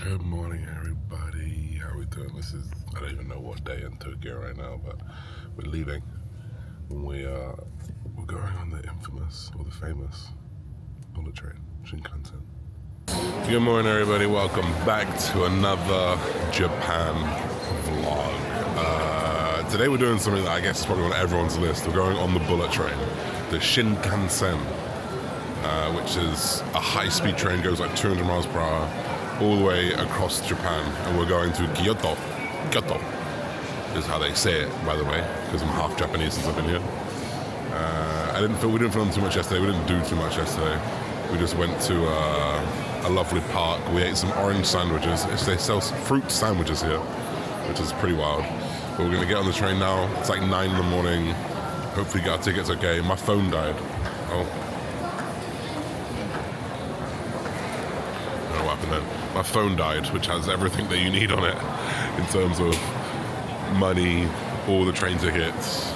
Good morning, everybody. How are we doing? I don't even know what day in Tokyo right now, but we're leaving. We're going on the infamous, or the famous, bullet train, Shinkansen. Good morning, everybody. Welcome back to another Japan vlog. Today we're doing something that I guess is probably on everyone's list. We're going on the bullet train, the Shinkansen, which is a high-speed train, goes like 200 miles per hour, all the way across Japan, and we're going to Kyoto. Kyoto is how they say it, by the way, because I'm half Japanese since I've been here. We didn't film too much yesterday. We didn't do too much yesterday. We just went to a lovely park. We ate some orange sandwiches. They sell fruit sandwiches here, which is pretty wild. But we're gonna get on the train now. It's like 9 in the morning. Hopefully get our tickets okay. My phone died. Oh. I don't know what happened then. My phone died, which has everything that you need on it in terms of money, all the train tickets,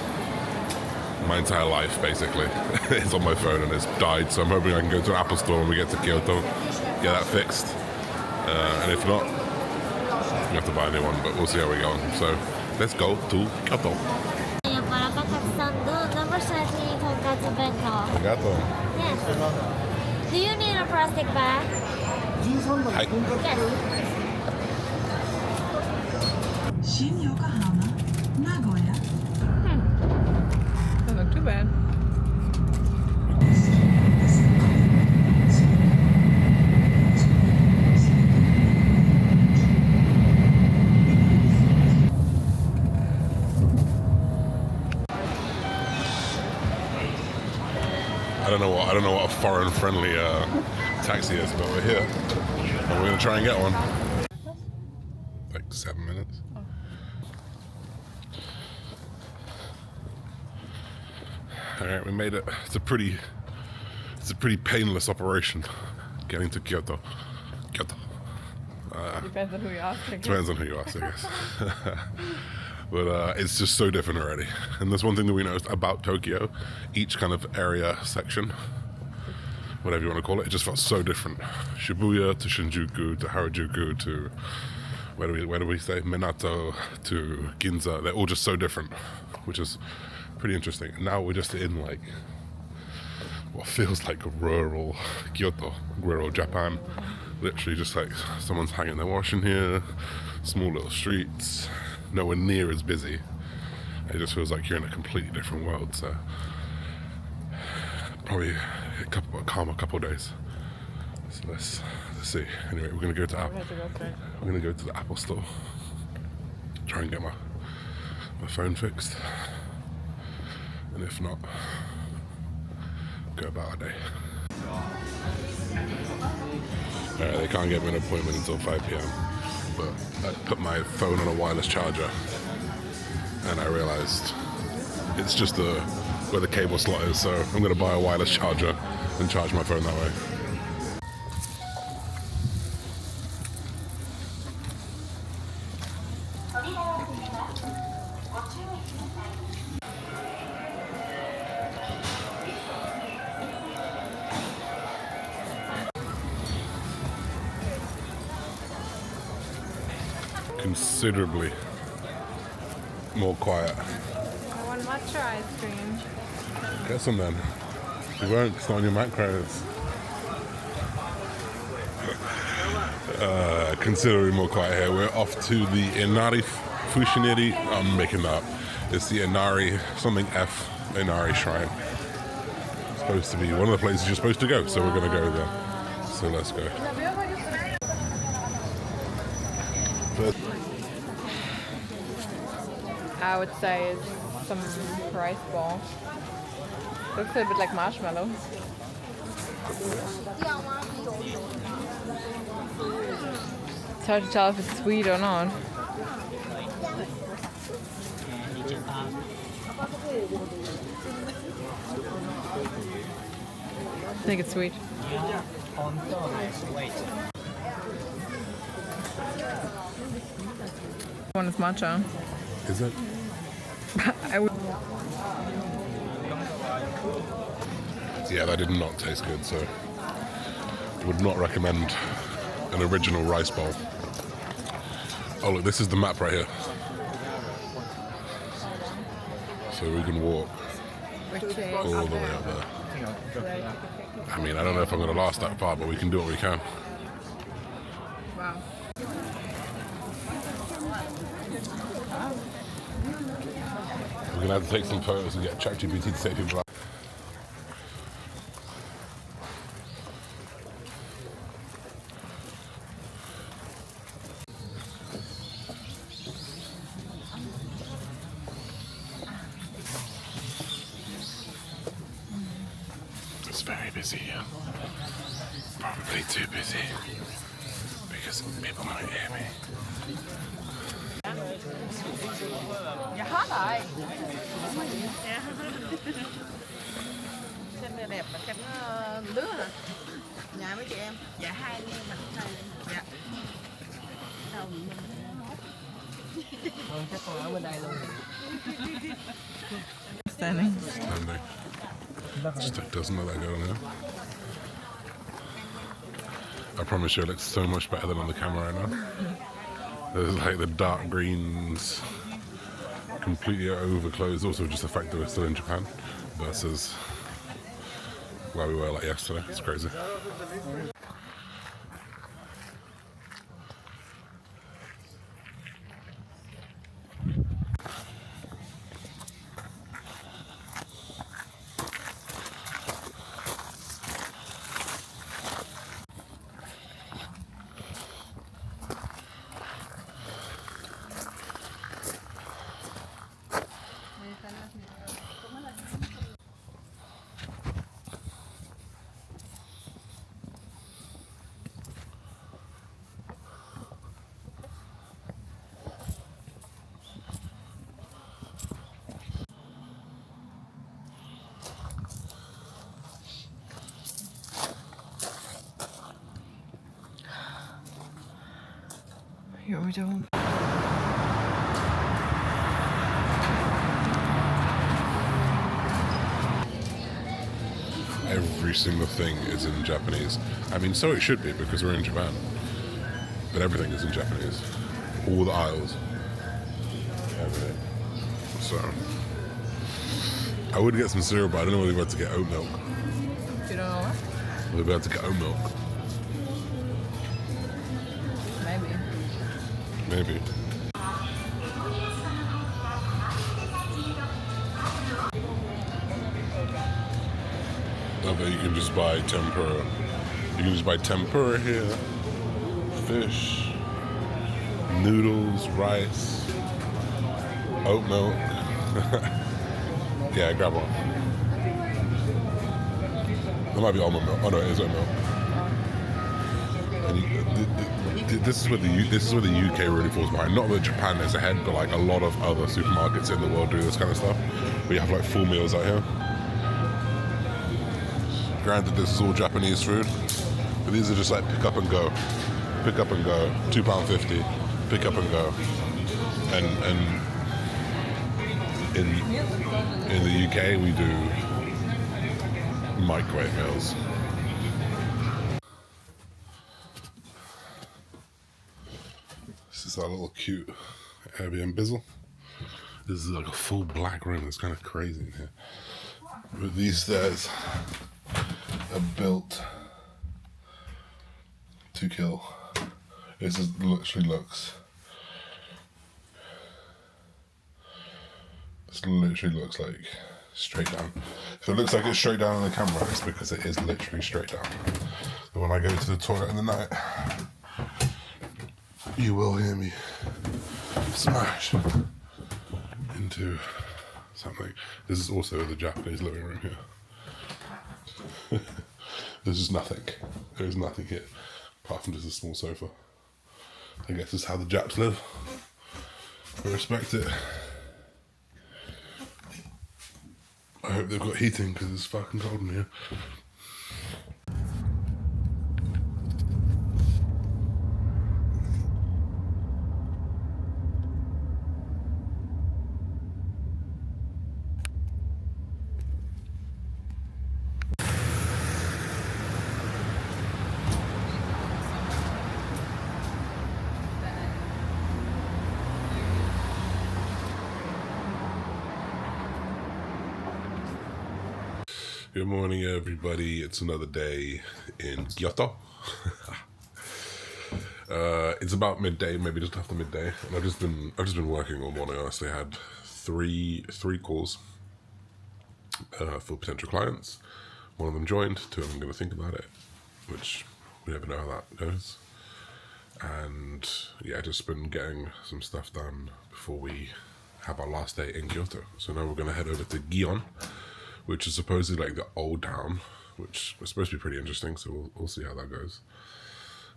my entire life basically. It's on my phone and it's died, so I'm hoping I can go to an Apple store when we get to Kyoto, get that fixed, and if not, we have to buy a new one, but we'll see how we go on. So let's go to Kyoto. Yes. Do you need a plastic bag? Yes. Shin Yokohama, Nagoya. Doesn't look too bad. I don't know what a foreign friendly taxi is, but we're here and we're gonna try and get one. Like 7 minutes. All right, we made it. It's a pretty painless operation getting to Kyoto. Kyoto. Depends on who you ask. Depends on who you ask, I guess. But it's just so different already. And there's one thing that we noticed about Tokyo. Each kind of area section, whatever you want to call it, it just felt so different. Shibuya to Shinjuku to Harajuku to where do we say Minato to Ginza. They're all just so different, which is pretty interesting. And now we're just in like what feels like rural Kyoto, rural Japan. Literally just like someone's hanging their washing here, small little streets, nowhere near as busy. It just feels like you're in a completely different world. So probably a calmer couple of days. So let's see. Anyway, we're gonna go to the Apple store, try and get my phone fixed, and if not, go about our day. Alright, they can't get me an appointment until 5 p.m. But I put my phone on a wireless charger and I realized it's just where the cable slot is, so I'm going to buy a wireless charger and charge my phone that way. Considerably more quiet. I want matcha ice cream. Get some then. You won't, it's not on your macros. Considerably more quiet here. We're off to the Inari Fushiniri. I'm making that up. It's the Inari, something F, Inari Shrine. It's supposed to be one of the places you're supposed to go, so we're going to go there. So let's go. I would say it's some rice ball. Looks a bit like marshmallow. It's hard to tell if it's sweet or not. I think it's sweet. One is matcha. Is it? I would. Yeah, that did not taste good, so would not recommend an original rice bowl. Oh look, this is the map right here. So we can walk all the way up there. I mean, I don't know if I'm going to last that far, but we can do what we can. Wow. We're going to have to take some photos and get ChatGPT to take people out. It's very busy here. Probably too busy because people might hear me. Dạ hết rồi. Xem này đẹp mà xem nó lứa hả? Nhà mấy chị em. Dạ hai đứa em mặt này. Dạ. Đâu mình. Chắc con ở bên đây luôn. Standing. Stick doesn't let that go now. I promise you it looks so much better than on the camera right now. There's like the dark greens completely overclosed. Also just the fact that we're still in Japan versus where we were like yesterday. It's crazy. Here we go. Every single thing is in Japanese. I mean, so it should be because we're in Japan. But everything is in Japanese. All the aisles. Everything. So, I would get some cereal, but I don't know whether we're about to get oat milk. You don't know what? We're about to get oat milk. Maybe. Maybe. I bet you can just buy tempura. You can just buy tempura here. Fish. Noodles, rice. Oat milk. Yeah, grab one. There might be almond milk. Oh no, it is oat milk. And this is where the UK really falls behind. Not that Japan is ahead, but like a lot of other supermarkets in the world do this kind of stuff. Where you have like full meals out here. Granted, this is all Japanese food, but these are just like pick up and go, £2.50, pick up and go, and in the UK we do microwave meals. This is our little cute Airbnb bizzle. This is like a full black room. It's kind of crazy in here. But these stairs are built to kill. It just literally looks. This literally looks like straight down. If it looks like it's straight down on the camera, it's because it is literally straight down. But when I go to the toilet in the night, you will hear me smash into something. This is also the Japanese living room here. There's just nothing. There is nothing here, apart from just a small sofa. I guess this is how the Japs live. I respect it. I hope they've got heating because it's fucking cold in here. Good morning, everybody. It's another day in Kyoto. It's about midday, maybe just after midday, and I've just been working all morning. I honestly had three calls for potential clients. One of them joined. Two of them going to think about it, which we never know how that goes. And yeah, just been getting some stuff done before we have our last day in Kyoto. So now we're going to head over to Gion, which is supposedly like the old town, which is supposed to be pretty interesting. So we'll see how that goes.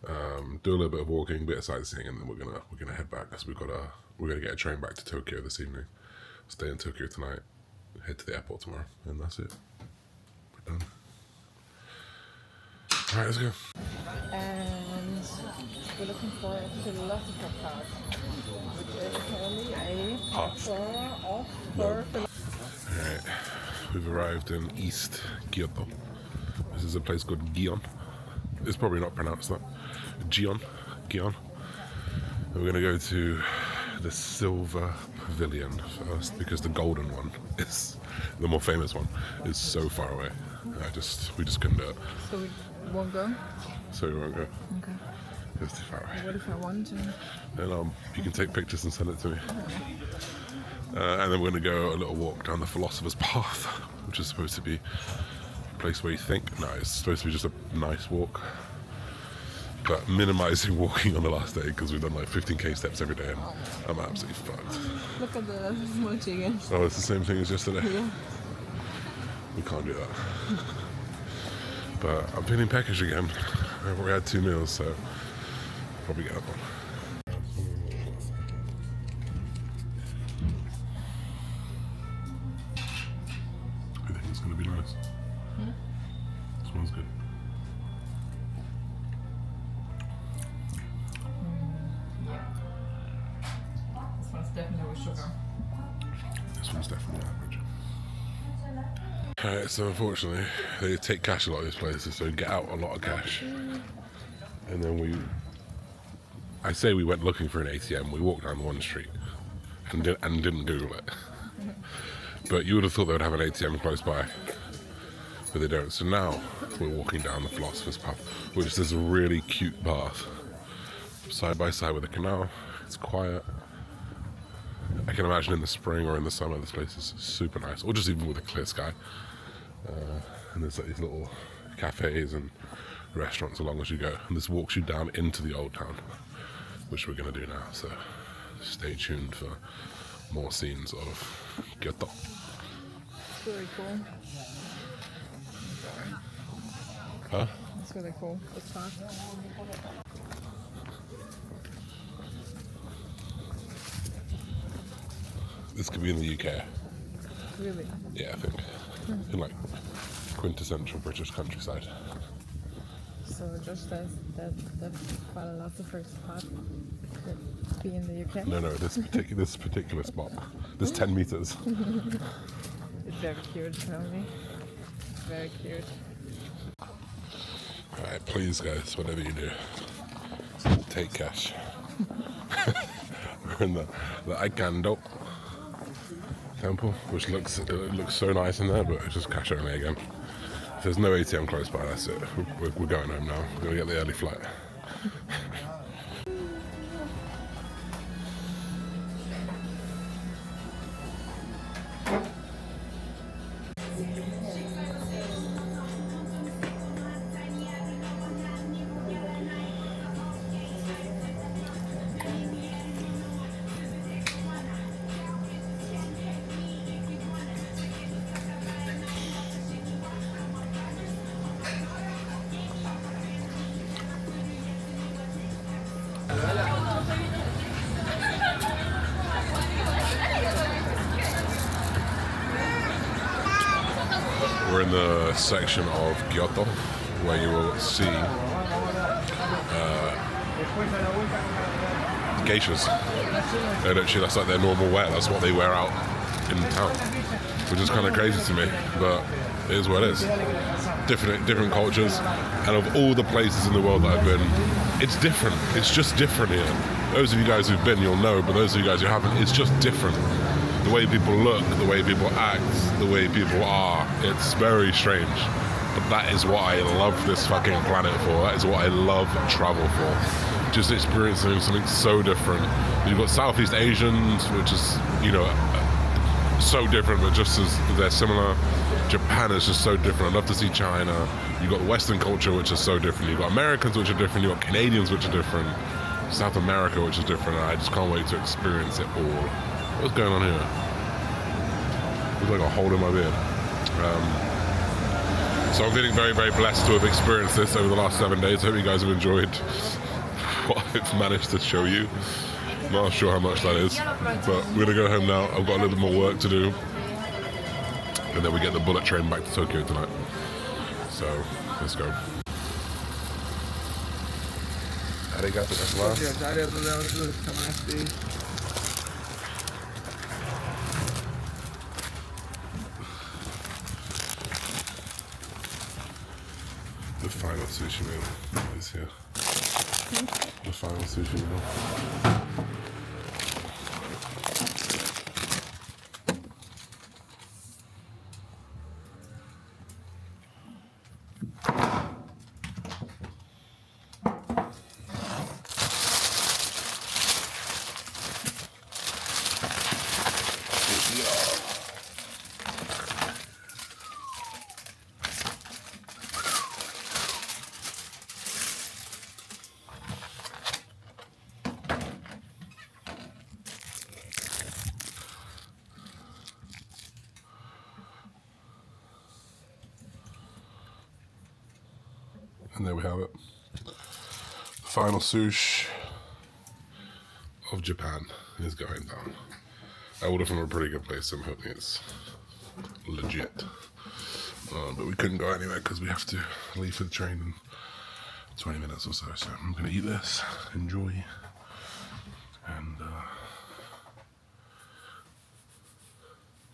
Do a little bit of walking, bit of sightseeing, and then we're gonna head back because we're gonna get a train back to Tokyo this evening. Stay in Tokyo tonight, head to the airport tomorrow, and that's it. We're done. All right, let's go. And we're looking for a philosopher card, which is apparently a passport of for philosophy. All right, we've arrived in East Kyoto. This is a place called Gion. It's probably not pronounced that. Gion. And we're gonna go to the Silver Pavilion first because the golden one is the more famous one. Is so far away. We just couldn't do it. So we won't go? So we won't go. Okay. It's too far away. What if I want to? Then you can take pictures and send it to me. And then we're gonna go a little walk down the Philosopher's Path, which is supposed to be a place where you think. No, it's supposed to be just a nice walk. But minimizing walking on the last day because we've done like 15k steps every day and I'm absolutely fucked. Look at the emoji again. Oh, it's the same thing as yesterday? Yeah. We can't do that. But I'm feeling peckish again. I've already had 2 meals, so I'll probably get up one. I think it's going to be nice. Smells good. This one's definitely with sugar. This one's definitely average. Alright, so unfortunately, they take cash a lot of these places, so we get out a lot of cash. And then I say we went looking for an ATM, we walked down one street and didn't Google it. But you would have thought they would have an ATM close by, but they don't. So now we're walking down the Philosopher's Path, which is this really cute path, side by side with a canal. It's quiet. I can imagine in the spring or in the summer this place is super nice, or just even with a clear sky. And there's like these little cafes and restaurants along as you go, and this walks you down into the old town, which we're going to do now. So stay tuned for more scenes of Kyoto. Very cool. Huh? It's really cool. It's fun. This could be in the UK. Really? Yeah, I think. In like quintessential British countryside. So Josh says that the philosopher's path could be in the UK? No, this particular spot. This 10 meters. It's very cute, apparently. It's very cute. Alright, please guys, whatever you do, take cash. We're in the Aikando temple, which looks so nice in there, but it's just cash only again. If there's no ATM close by, that's it. We're going home now. We're going to get the early flight. We're in the section of Kyoto where you will see geishas. And actually that's like their normal wear, that's what they wear out in town, which is kind of crazy to me, but it is what it is. Different cultures, and of all the places in the world that I've been, it's different. It's just different here. Those of you guys who've been, you'll know, but those of you guys who haven't, it's just different. the way people look, the way people act, the way people are. It's very strange. But that is what I love this fucking planet for. That is what I love travel for. Just experiencing something so different. You've got Southeast Asians, which is, you know, so different, but just as they're similar. Japan is just so different. I'd love to see China. You've got Western culture, which is so different. You've got Americans, which are different. You've got Canadians, which are different. South America, which is different. And I just can't wait to experience it all. What's going on here? Looks like a hole in my beard. So I'm feeling very, very blessed to have experienced this over the last 7 days. I hope you guys have enjoyed what I've managed to show you. Not sure how much that is, but we're gonna go home now. I've got a little bit more work to do, and then we get the bullet train back to Tokyo tonight. So let's go. Arigato gozaimasu. The final sushi meal is here. The final sushi meal. And there we have it. Final sushi of Japan is going down. I ordered from a pretty good place, so I'm hoping it's legit. But we couldn't go anywhere because we have to leave for the train in 20 minutes or so. So I'm going to eat this, enjoy, and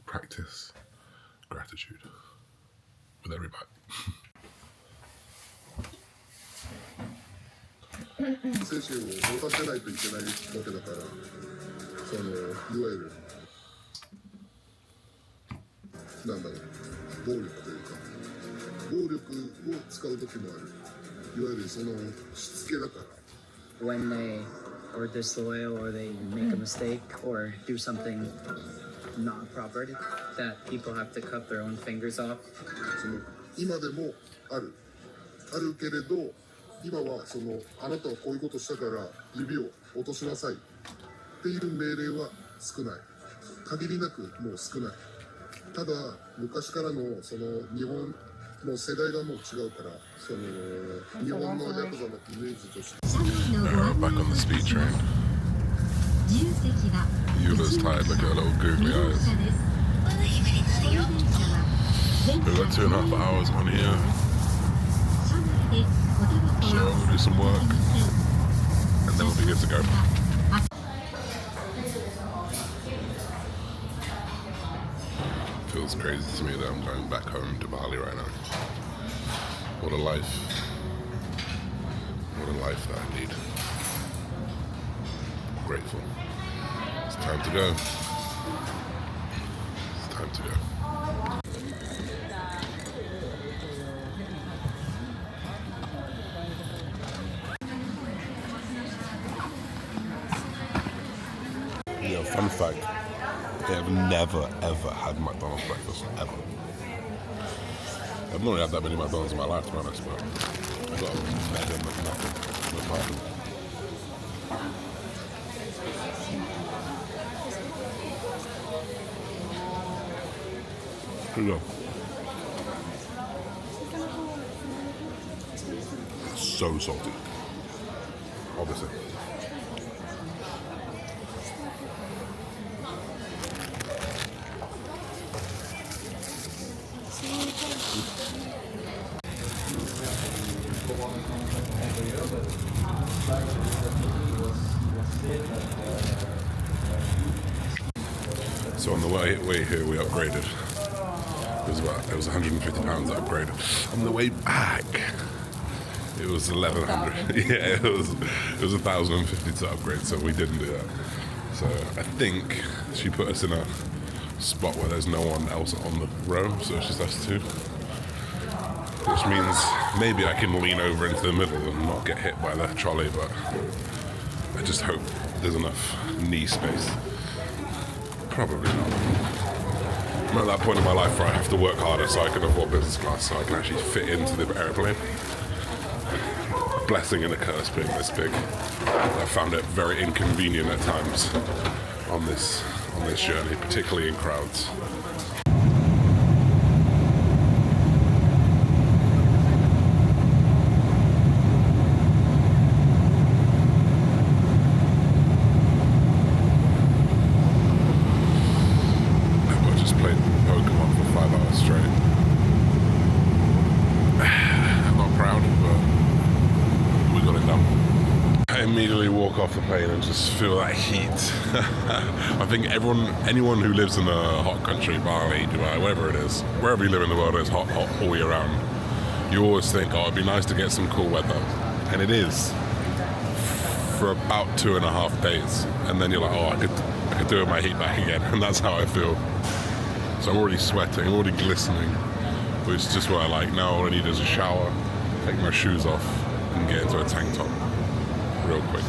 practice gratitude with every bite. 精神を持たせないといけないわけだから、そのいわゆるなんだろう、暴力というか、暴力を使う時もある。いわゆるそのしつけだから。When they are disloyal or they make a mistake or do something not proper, that people have to cut their own fingers off. その今でもあるけれど。今はそのあなたはこういうことしたから指を落としなさいっていう命令は少ない。限りなくもう少ない。ただ昔からのその日本の世代がもう違うから、その日本のヤクザのイメージとして。Back on the speed train. Eula's tired, look at her little googly eyes. We've got 2.5 hours on here. So we'll do some work and then we'll be good to go. Feels crazy to me that I'm going back home to Bali right now. What a life. What a life that I lead. Grateful. It's time to go. It's time to go. Yeah, fun fact, I have never ever had McDonald's breakfast, ever. I've not really had that many McDonald's in my life, to be honest, but I got a mega McMuffin with mine. Here you go. So salty, obviously. So on the way here we upgraded. It was £150 upgrade. On the way back, it was 1,100. Yeah, it was 1,050 to upgrade. So we didn't do that. So I think she put us in a spot where there's no one else on the row, so it's just us two. Which means maybe I can lean over into the middle and not get hit by the trolley, but I just hope there's enough knee space. Probably not. I'm at that point in my life where I have to work harder so I can afford business class, so I can actually fit into the airplane. Blessing and a curse being this big. I found it very inconvenient at times on this journey, particularly in crowds. I just played Pokemon for 5 hours straight. I'm not proud, but we got it done. I immediately walk off the plane and just feel that heat. I think anyone who lives in a hot country, Bali, Dubai, wherever it is, wherever you live in the world, it's hot all year round. You always think, oh, it'd be nice to get some cool weather. And it is. For about 2.5 days. And then you're like, oh, I could do with my heat back again. And that's how I feel. So I'm already sweating, I'm already glistening. Which is just what I like. Now all I need is a shower, take my shoes off, and get into a tank top real quick.